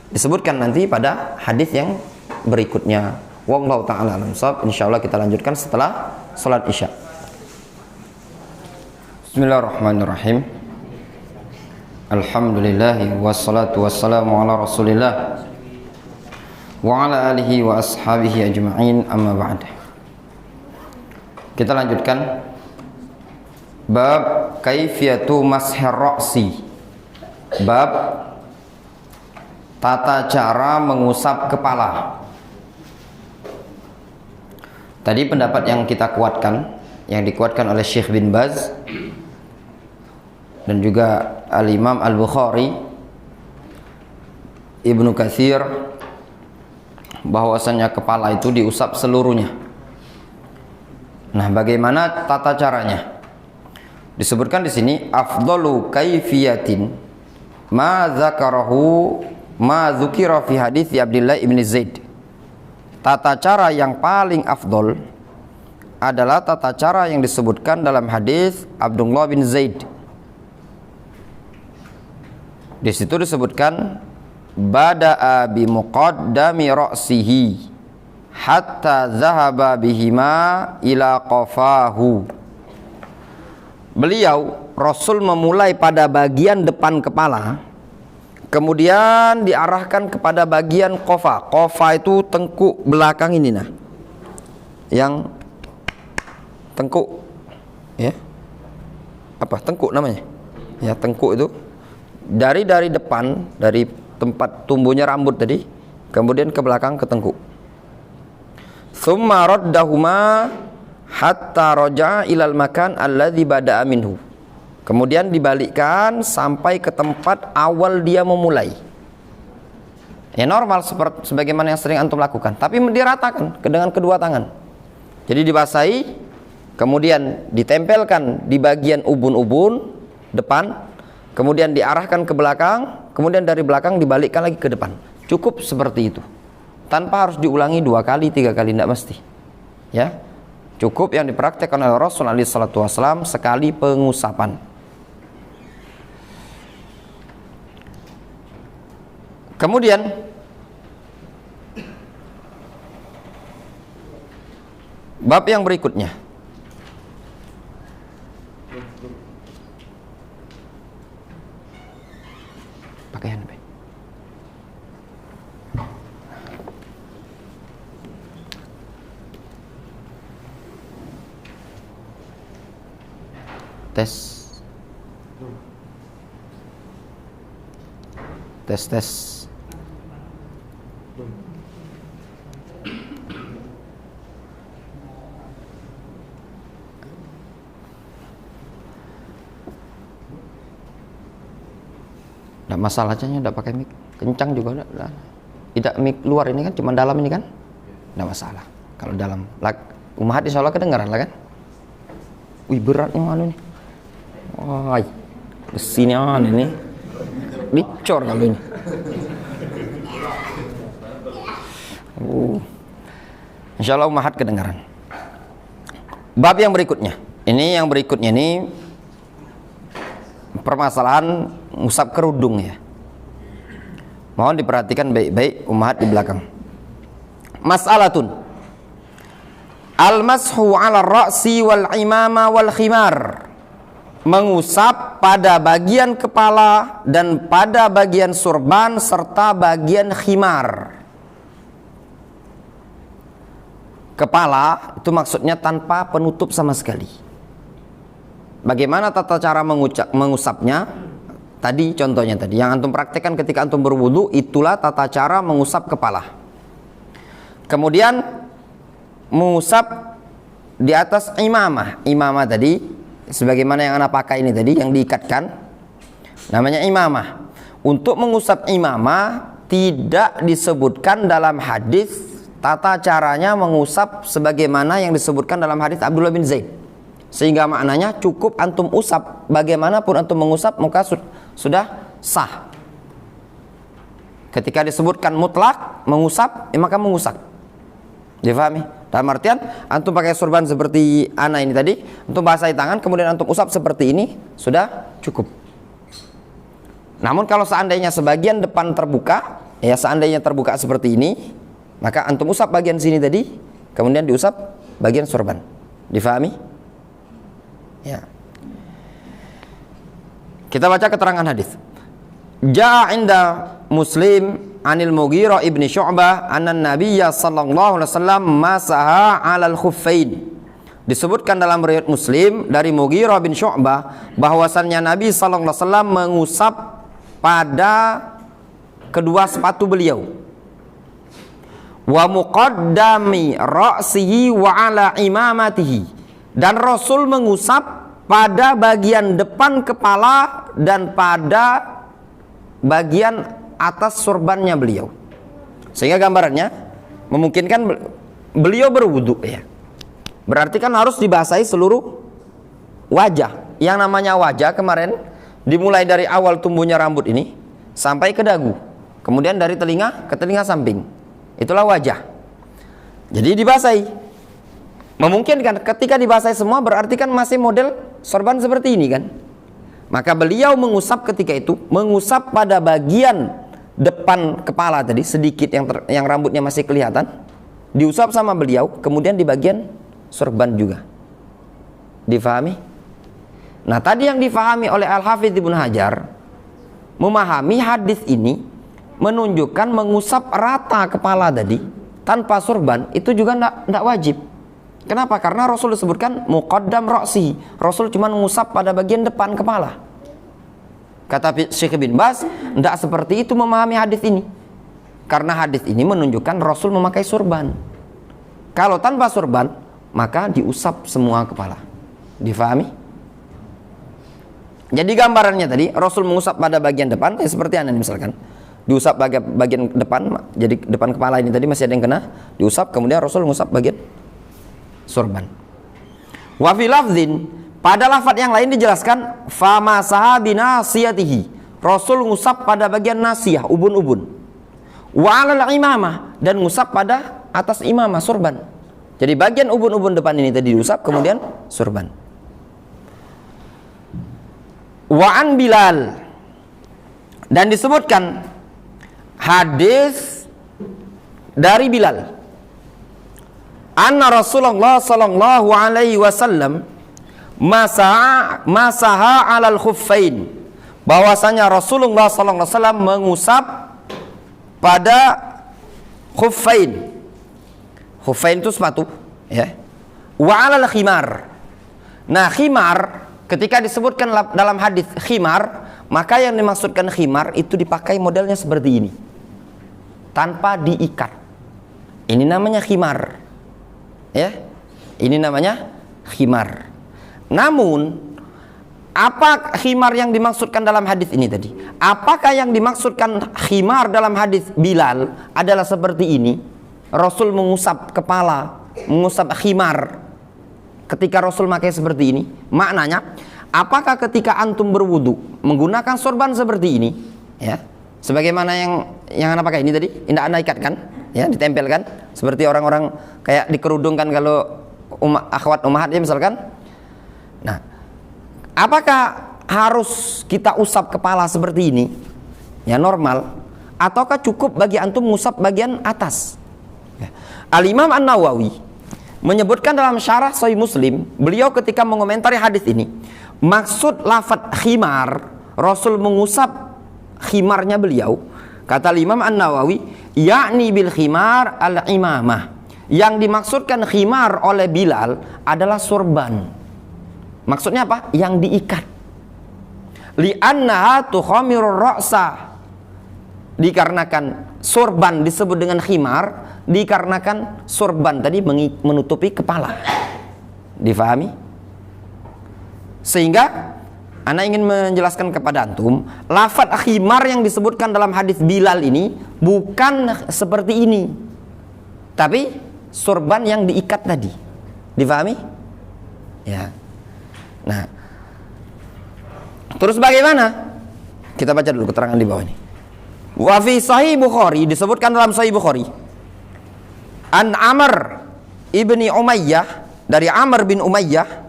disebutkan nanti pada hadis yang berikutnya. Wallahu ta'ala alam shawab. Insyaallah kita lanjutkan setelah salat Isya. Bismillahirrahmanirrahim. Alhamdulillah wassalatu wassalamu ala Rasulillah wa ala alihi wa ashabihi ajma'in, amma ba'd. Kita lanjutkan bab kaifiyatu mashir ra'si, bab tata cara mengusap kepala. Tadi pendapat yang kita kuatkan, yang dikuatkan oleh Syekh bin Baz dan juga Al-Imam Al-Bukhari, Ibnu Katsir, bahwasanya kepala itu diusap seluruhnya. Nah, bagaimana tata caranya? Disebutkan di sini afdalu kaifiyatin ma dzakarahu ma dzukira fi hadits Abdullah ibn Zaid. Tata cara yang paling afdol adalah tata cara yang disebutkan dalam hadis Abdullah bin Zaid. Di situ disebutkan bada'a bi muqaddami ra'sihi hatta dhahaba bihima ila qafahu. Beliau, Rasul, memulai pada bagian depan kepala, kemudian diarahkan kepada bagian qafa. Qafa itu tengkuk belakang ini, nah, yang tengkuk, ya, apa tengkuk namanya? Ya, tengkuk itu dari depan, dari tempat tumbuhnya rambut tadi, kemudian ke belakang ke tengkuk. Tsumma raddahuma hatta raja'a ilal makan alladzi bada'a minhu. Kemudian dibalikkan sampai ke tempat awal dia memulai. Ya, normal seperti sebagaimana yang sering antum lakukan, tapi diratakan dengan kedua tangan. Jadi dibasahi, kemudian ditempelkan di bagian ubun-ubun depan, kemudian diarahkan ke belakang, kemudian dari belakang dibalikkan lagi ke depan. Cukup seperti itu, tanpa harus diulangi 2 kali 3 kali, tidak mesti, ya. Cukup yang dipraktekkan oleh Rasulullah SAW sekali pengusapan. Kemudian bab yang berikutnya, pakaian. Tes. Tes tes. Nggak masalah aja, nggak pakai mic kencang juga udah. Tidak mic luar ini kan, cuma dalam ini kan, nggak masalah. Kalau dalam, umat insya Allah kedengaran lah kan. Wih berat nih mana nih. Wah, besinya ini dicor kalau ini. Insya Allah umat kedengaran. Bab yang berikutnya. Ini yang berikutnya ini permasalahan ngusap kerudung ya. Mohon diperhatikan baik-baik umat di belakang. Mas'alatun al-mashu 'ala ar-ra'si wal imama wal khimar. Mengusap pada bagian kepala dan pada bagian surban serta bagian khimar. Kepala itu maksudnya tanpa penutup sama sekali. Bagaimana tata cara mengusapnya? Tadi contohnya tadi yang antum praktekkan ketika antum berwudu, itulah tata cara mengusap kepala. Kemudian mengusap di atas imamah. Imamah tadi sebagaimana yang anak pakai ini tadi yang diikatkan namanya imamah. Untuk mengusap imamah tidak disebutkan dalam hadis tata caranya mengusap sebagaimana yang disebutkan dalam hadis Abdullah bin Zaid. Sehingga maknanya cukup antum usap, bagaimanapun antum mengusap maka sudah sah. Ketika disebutkan mutlak mengusap, maka mengusap. Difahami? Dalam artian antum pakai sorban seperti ana ini tadi, antum basahi tangan kemudian antum usap seperti ini, sudah cukup. Namun kalau seandainya sebagian depan terbuka, ya seandainya terbuka seperti ini, maka antum usap bagian sini tadi, kemudian diusap bagian sorban. Difahami? Ya. Kita baca keterangan hadis. Ja'a inda Muslim anil Mughirah ibni Syu'bah anna Nabiyya sallallahu alaihi wasallam masaha 'alal khuffain. Disebutkan dalam riwayat Muslim dari Mughirah bin Syu'bah bahwasannya Nabi sallallahu alaihi wasallam mengusap pada kedua sepatu beliau. Wa muqaddami ra'sihi wa 'ala imamatihi. Dan Rasul mengusap pada bagian depan kepala dan pada bagian atas sorbannya beliau. Sehingga gambarannya memungkinkan beliau berwudu ya. Berarti kan harus dibasahi seluruh wajah. Yang namanya wajah kemarin dimulai dari awal tumbuhnya rambut ini sampai ke dagu. Kemudian dari telinga ke telinga samping. Itulah wajah. Jadi dibasahi. Memungkinkan ketika dibasahi semua berarti kan masih model sorban seperti ini kan. Maka beliau mengusap ketika itu, mengusap pada bagian depan kepala tadi sedikit yang rambutnya masih kelihatan, diusap sama beliau, kemudian di bagian sorban juga. Difahami? Nah, tadi yang difahami oleh Al-Hafidz Ibnu Hajar memahami hadis ini menunjukkan mengusap rata kepala tadi tanpa sorban itu juga tidak wajib. Kenapa? Karena Rasul disebutkan muqaddam ra'si. Rasul cuma mengusap pada bagian depan kepala. Kata Syekh bin Baz, tidak seperti itu memahami hadis ini. Karena hadis ini menunjukkan Rasul memakai sorban. Kalau tanpa sorban, maka diusap semua kepala. Difahami? Jadi gambarannya tadi, Rasul mengusap pada bagian depan, ya seperti ini misalkan. Diusap bagian depan, jadi depan kepala ini tadi masih ada yang kena, diusap, kemudian Rasul mengusap bagian sorban. Wa fi lafdzin, pada lafaz yang lain dijelaskan fama sahabina siyatihi. Rasul ngusap pada bagian nasiyah, ubun-ubun. Wa 'alal imamah, dan ngusap pada atas imamah sorban. Jadi bagian ubun-ubun depan ini tadi diusap, kemudian sorban. Wa an Bilal, dan disebutkan hadis dari Bilal. Anna Rasulullah sallallahu alaihi wasallam masaha 'alal khuffain. Bahwasanya Rasulullah sallallahu alaihi wasallam mengusap pada khuffain. Khuffain itu sepatu, ya. Wa 'alal khimar. Nah, khimar ketika disebutkan dalam hadis khimar, maka yang dimaksudkan khimar itu dipakai modelnya seperti ini, tanpa diikat. Ini namanya khimar, ya. Ini namanya khimar. Namun, apa khimar yang dimaksudkan dalam hadis ini tadi? Apakah yang dimaksudkan khimar dalam hadis Bilal adalah seperti ini? Rasul mengusap kepala, mengusap khimar ketika Rasul pakai seperti ini. Maknanya, apakah ketika antum berwudu menggunakan sorban seperti ini, ya, sebagaimana yang anda pakai ini tadi, tidak anda ikatkan, ya, ditempelkan seperti orang-orang kayak dikerudungkan kalau akhwat ummahat ya misalkan. Nah, apakah harus kita usap kepala seperti ini, ya normal, ataukah cukup bagi antum mengusap bagian atas? Ya. Al-Imam An-Nawawi menyebutkan dalam syarah Sahih Muslim, beliau ketika mengomentari hadis ini, maksud lafaz khimar, Rasul mengusap khimarnya beliau. Kata Imam An-Nawawi, yakni bil khimar al-imamah. Yang dimaksudkan khimar oleh Bilal adalah sorban. Maksudnya apa? Yang diikat. Li'annaha tukhamirur ra'sa. Dikarenakan sorban disebut dengan khimar, dikarenakan sorban tadi menutupi kepala. Difahami? Sehingga ana ingin menjelaskan kepada antum, lafaz khimar yang disebutkan dalam hadis Bilal ini bukan seperti ini, tapi sorban yang diikat tadi. Difahami? Ya. Nah, terus bagaimana? Kita baca dulu keterangan di bawah ini. Wa fi Sahih Bukhari, disebutkan dalam Sahih Bukhari, An Amr ibni Umayyah, dari Amr bin Umayyah,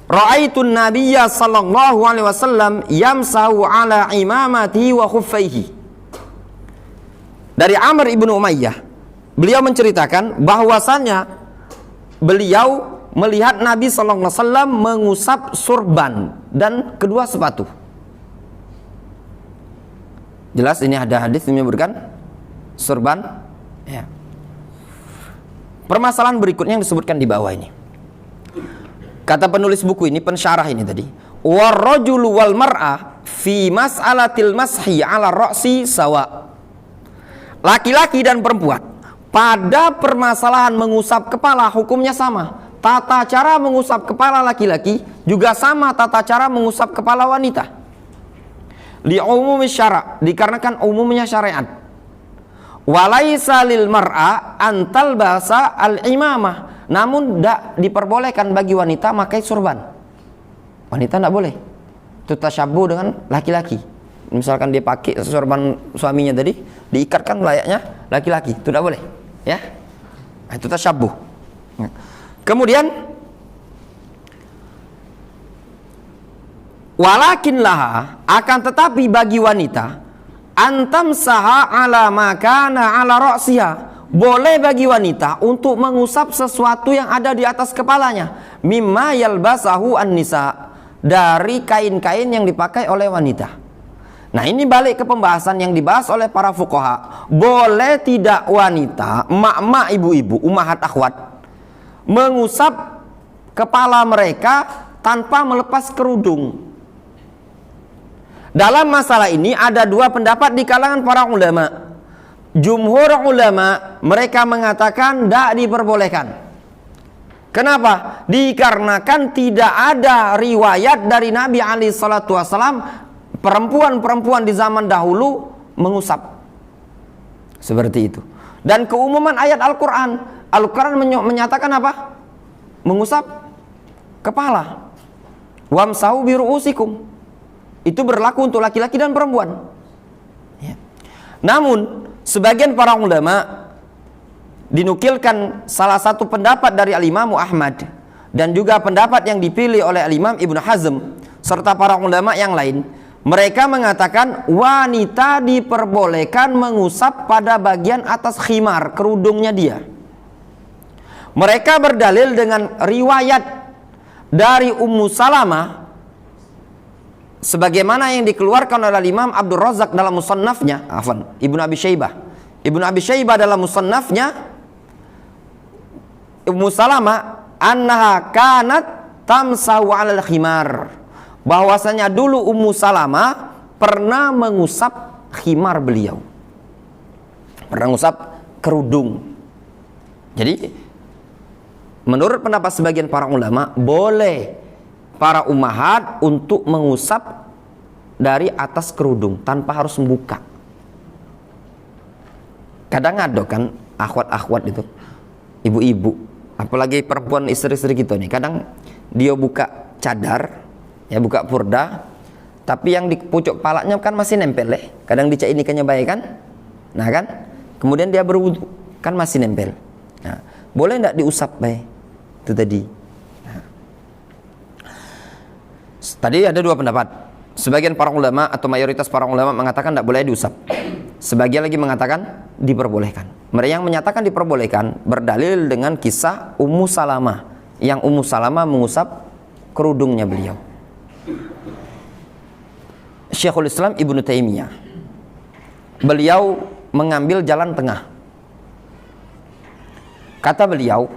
Ra'aitun Nabiyya sallallahu alaihi wasallam yamsahu ala imamati wa khuffaihi. Dari Amr ibnu Umayyah, beliau menceritakan bahwasannya beliau melihat Nabi sallallahu alaihi wasallam mengusap surban dan kedua sepatu. Jelas ini ada hadis menyebutkan surban, ya. Permasalahan berikutnya yang disebutkan di bawah ini. Kata penulis buku ini, pensyarah ini tadi, warrajulu wal mar'ah fi mas'alatil mashi 'ala ra'si sawa. Laki-laki dan perempuan pada permasalahan mengusap kepala hukumnya sama. Tata cara mengusap kepala laki-laki juga sama tata cara mengusap kepala wanita. Li umumi syara', dikarenakan umumnya syariat. Walaisa lil mar'a antal basa al-imamah. Namun tidak diperbolehkan bagi wanita pakai sorban. Wanita tidak boleh. Itu tasyabbuh dengan laki-laki. Misalkan dia pakai sorban suaminya tadi, diikatkan layaknya laki-laki, itu tidak boleh, ya. Itu tasyabbuh. Kemudian walakin laha, akan tetapi bagi wanita, antam saha ala makana ala ra'siha, boleh bagi wanita untuk mengusap sesuatu yang ada di atas kepalanya, mimma yalbasahu an-nisa, dari kain-kain yang dipakai oleh wanita. Nah, ini balik ke pembahasan yang dibahas oleh para fuqaha. Boleh tidak wanita, emak-emak, ibu-ibu, ummahat akhwat, mengusap kepala mereka tanpa melepas kerudung? Dalam masalah ini ada dua pendapat di kalangan para ulama. Jumhur ulama mereka mengatakan tidak diperbolehkan. Kenapa? Dikarenakan tidak ada riwayat dari Nabi alaihi salatu wasallam perempuan-perempuan di zaman dahulu mengusap seperti itu. Dan keumuman ayat Al-Quran, Al-Quran menyatakan apa? Mengusap kepala. Wamsahu biru'usikum. Itu berlaku untuk laki-laki dan perempuan, ya. Namun sebagian para ulama dinukilkan salah satu pendapat dari Al-Imam Ahmad dan juga pendapat yang dipilih oleh Al-Imam Ibnu Hazm serta para ulama yang lain. Mereka mengatakan wanita diperbolehkan mengusap pada bagian atas khimar, kerudungnya dia. Mereka berdalil dengan riwayat dari Ummu Salamah sebagaimana yang dikeluarkan oleh Imam Abdul Razak dalam musannafnya, Ibnu Abi Syaibah dalam musannafnya, Ummu Salamah annaha kanat tamsahu 'alal khimar, bahwasanya dulu Ummu Salamah pernah mengusap khimar beliau, pernah mengusap kerudung. Jadi menurut pendapat sebagian para ulama, boleh para ummahat untuk mengusap dari atas kerudung tanpa harus membuka. Kadang ada kan akhwat-akhwat itu, ibu-ibu, apalagi perempuan istri-istri gitu nih, kadang dia buka cadar, ya buka purda, tapi yang di pucuk palanya kan masih nempel kadang dicak ini kan baik kan, nah kan, kemudian dia berwudu kan masih nempel. Nah, boleh tidak diusap baik itu tadi. Nah. Tadi ada dua pendapat. Sebagian para ulama atau mayoritas para ulama mengatakan tidak boleh diusap. Sebagian lagi mengatakan diperbolehkan. Mereka yang menyatakan diperbolehkan berdalil dengan kisah Ummu Salamah, yang Ummu Salamah mengusap kerudungnya beliau. Syekhul Islam Ibnu Taimiyah, beliau mengambil jalan tengah. Kata beliau,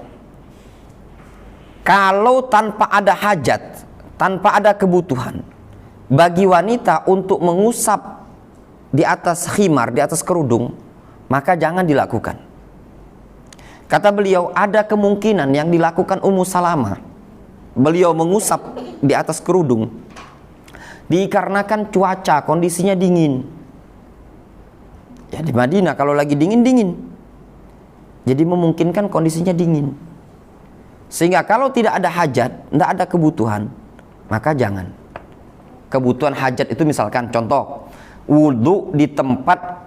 kalau tanpa ada hajat, tanpa ada kebutuhan bagi wanita untuk mengusap di atas khimar, di atas kerudung, maka jangan dilakukan. Kata beliau, ada kemungkinan yang dilakukan Ummu Salamah, beliau mengusap di atas kerudung dikarenakan cuaca, kondisinya dingin. Ya di Madinah kalau lagi dingin, jadi memungkinkan kondisinya dingin. Sehingga kalau tidak ada hajat, tidak ada kebutuhan, maka jangan. Kebutuhan hajat itu misalkan contoh wudhu di tempat,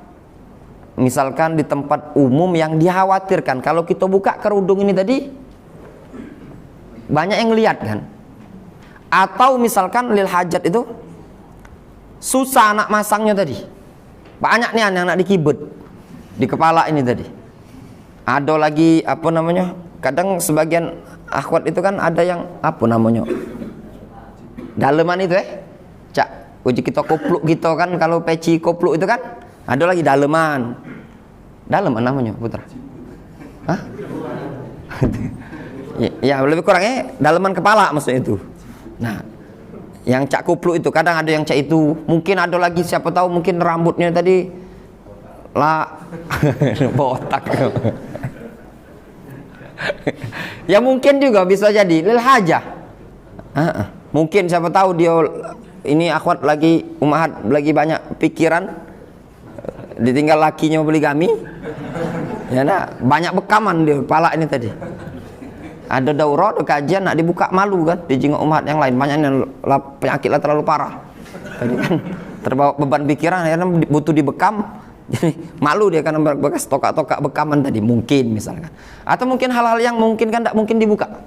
misalkan di tempat umum yang dikhawatirkan kalau kita buka kerudung ini tadi banyak yang lihat kan, atau misalkan lil hajat itu susah anak masangnya tadi, banyak nih anak dikibet di kepala ini tadi. Ada lagi apa namanya, kadang sebagian akhwat itu kan ada yang apa namanya daleman itu cak uji kita kopluk gitu kan, kalau peci kopluk itu kan ada lagi daleman namanya putra. Hah? Ya lebih kurangnya daleman kepala maksudnya itu. Nah yang cak kopluk itu kadang ada yang cak itu, mungkin ada lagi siapa tahu mungkin rambutnya tadi lah botak. Ya mungkin juga bisa jadi lil hajah. Mungkin siapa tahu dia ini akhwat lagi ummahat lagi banyak pikiran, ditinggal lakinya mau poligami, ya nah, banyak bekaman di kepala ini tadi. Ada daurah, ada kajian, nak dibuka malu kan, dijenguk ummahat yang lain, banyak yang penyakitlah terlalu parah. Tadi kan terbawa beban pikiran, akhirnya butuh dibekam, jadi malu dia karena bekas tokak-tokak bekaman tadi, mungkin misalkan. Atau mungkin hal-hal yang mungkin kan tidak mungkin dibuka,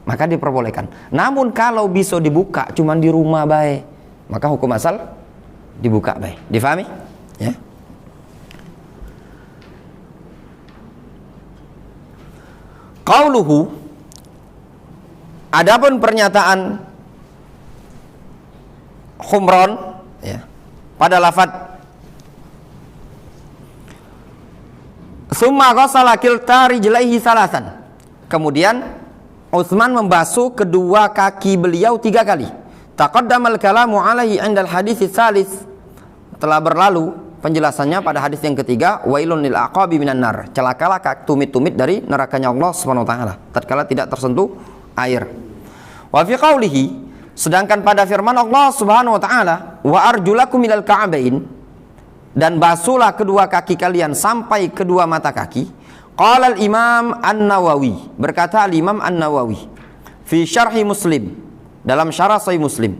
maka diperbolehkan. Namun kalau bisa dibuka cuman di rumah baik, maka hukum asal dibuka baik. Difahami? Ya. Qauluhu, adapun pernyataan khumron ya, pada lafaz summa ghassala kilta rijlaihi salasan, kemudian Utsman membasuh kedua kaki beliau 3 kali. Taqaddamal kalamu alaihi 'indal hadits tsalis, telah berlalu penjelasannya pada hadis yang ketiga, wailun lil aqabi minan nar, celakalah tumit-tumit dari nerakanya Allah Subhanahu wa taala tatkala tidak tersentuh air. Wa fi qaulihi, sedangkan pada firman Allah Subhanahu wa taala, wa arjulakum minal ka'bain, dan basuhlah kedua kaki kalian sampai kedua mata kaki. Qala al-Imam An-Nawawi, berkata al-Imam An-Nawawi fi syarhi Muslim, dalam syarah Sahih Muslim,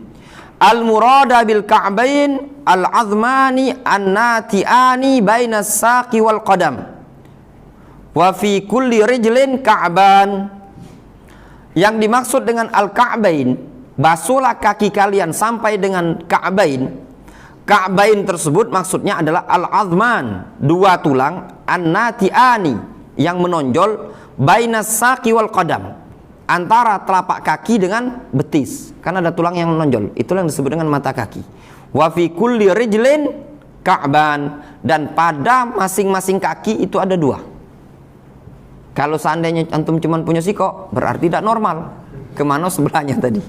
al-murada bil ka'bain al-azmani an-nati'ani baina as-saqi wal qadam wa fi kulli rijlin ka'ban. Yang dimaksud dengan al-ka'bain, basuhlah kaki kalian sampai dengan ka'bain. Ka'bain tersebut maksudnya adalah al-azman, 2 tulang, an-nati'ani, yang menonjol, bainas saqi wal qadam, antara telapak kaki dengan betis, karena ada tulang yang menonjol, itulah yang disebut dengan mata kaki. Wa fi kulli rijlin ka'ban, dan pada masing-masing kaki itu ada 2. Kalau seandainya antum cuma punya siko, berarti tidak normal. kemana sebelahnya tadi.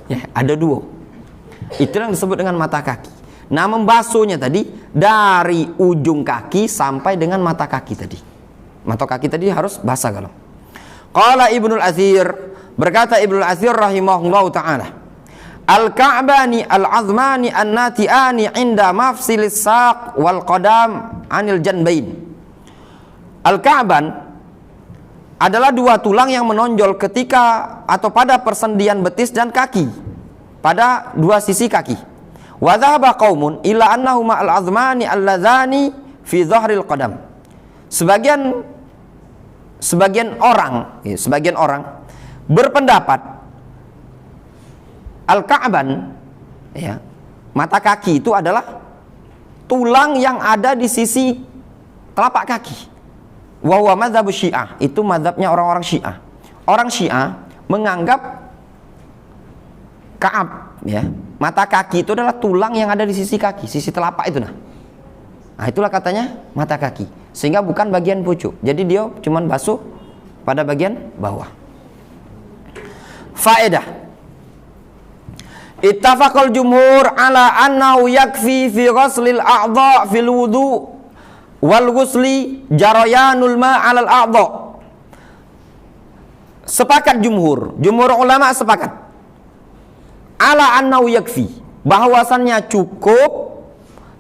Ya, ada 2. Itu yang disebut dengan mata kaki. Nah, membasuhnya tadi dari ujung kaki sampai dengan mata kaki tadi. Mata kaki tadi harus basah kalau. Qala Ibnul Athir, berkata Ibnul Athir rahimahullahu taala, al-ka'bani al-azmani an-nati'ani 'inda mafsilis saq wal qadam 'anil janbain. Al-ka'ban adalah 2 tulang yang menonjol ketika atau pada persendian betis dan kaki, pada 2 sisi kaki. Wa dhahaba qaumun ila annahuma al-azmani alladzani fi dhahril qadam. Sebagian orang berpendapat al-ka'ban, ya, mata kaki itu adalah tulang yang ada di sisi telapak kaki. Wa huwa madzhab Syiah, itu mazhabnya orang-orang Syiah. Orang Syiah menganggap Ka'ab, ya, mata kaki itu adalah tulang yang ada di sisi kaki, sisi telapak itu. Nah, itulah katanya mata kaki. Sehingga bukan bagian pucuk. Jadi dia cuma basuh pada bagian bawah. Faedah. Ittafaqal jumhur ala annahu yakfi fi ghuslil a'dha fil wudu wal ghusli jarayanul ma 'alal a'dha. Sepakat jumhur ulama sepakat ala annahu yakfi, bahwasannya cukup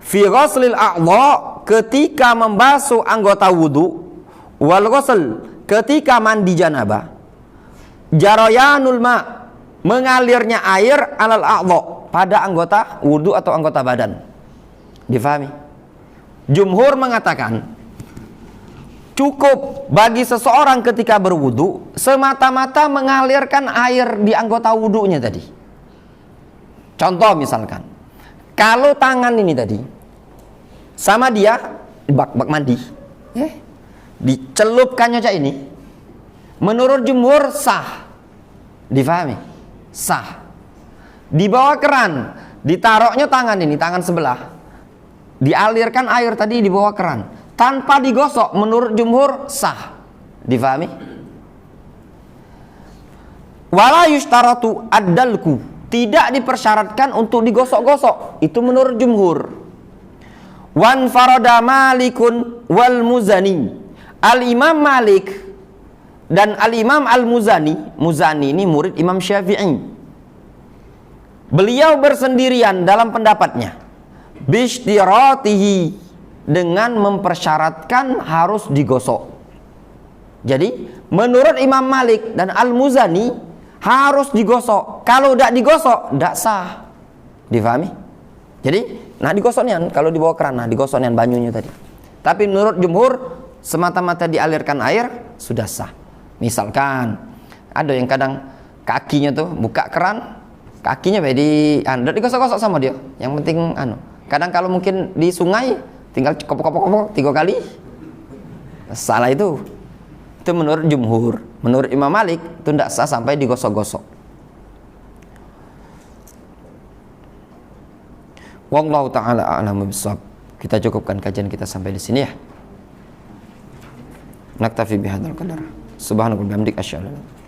fi ghuslil a'dha, ketika membasuh anggota wudu, wal ghusl, ketika mandi janabah, jarayanul ma, mengalirnya air, alal a'dha, pada anggota wudu atau anggota badan. Difahami? Jumhur mengatakan cukup bagi seseorang ketika berwudu semata-mata mengalirkan air di anggota wudunya tadi. Contoh misalkan, kalau tangan ini tadi sama dia bak mandi, dicelupkannya cak ini, menurut jumhur sah. Difahami? Sah. Di bawah keran, ditaruhnya tangan ini, tangan sebelah, dialirkan air tadi di bawah keran tanpa digosok, menurut jumhur sah. Difahami? Wala yushtaratu ad-dalku, tidak dipersyaratkan untuk digosok-gosok, itu menurut jumhur. Wan farada Malikun wal Muzani, Al-Imam Malik dan Al-Imam Al-Muzani, Muzani ini murid Imam Syafi'i, beliau bersendirian dalam pendapatnya, bishtiratihi, dengan mempersyaratkan harus digosok. Jadi menurut Imam Malik dan Al-Muzani harus digosok, kalau tidak digosok tidak sah. Difahami? Jadi nah digosoknya kalau dibawa keran, nah digosoknya banyunya tadi. Tapi menurut jumhur semata-mata dialirkan air sudah sah. Misalkan ada yang kadang kakinya tuh buka keran, kakinya tidak digosok-gosok sama dia. Yang penting kadang kalau mungkin di sungai tinggal kopok-kopok 3 kali. Salah itu. Itu menurut jumhur. Menurut Imam Malik itu tidak sah sampai digosok-gosok. Wallahu ta'ala a'lamu bishawab. Kita cukupkan kajian kita sampai di sini ya. Naktafi bihadzal qadar. Subhanallah wa bihamdika asyhadu an la ilaha illa anta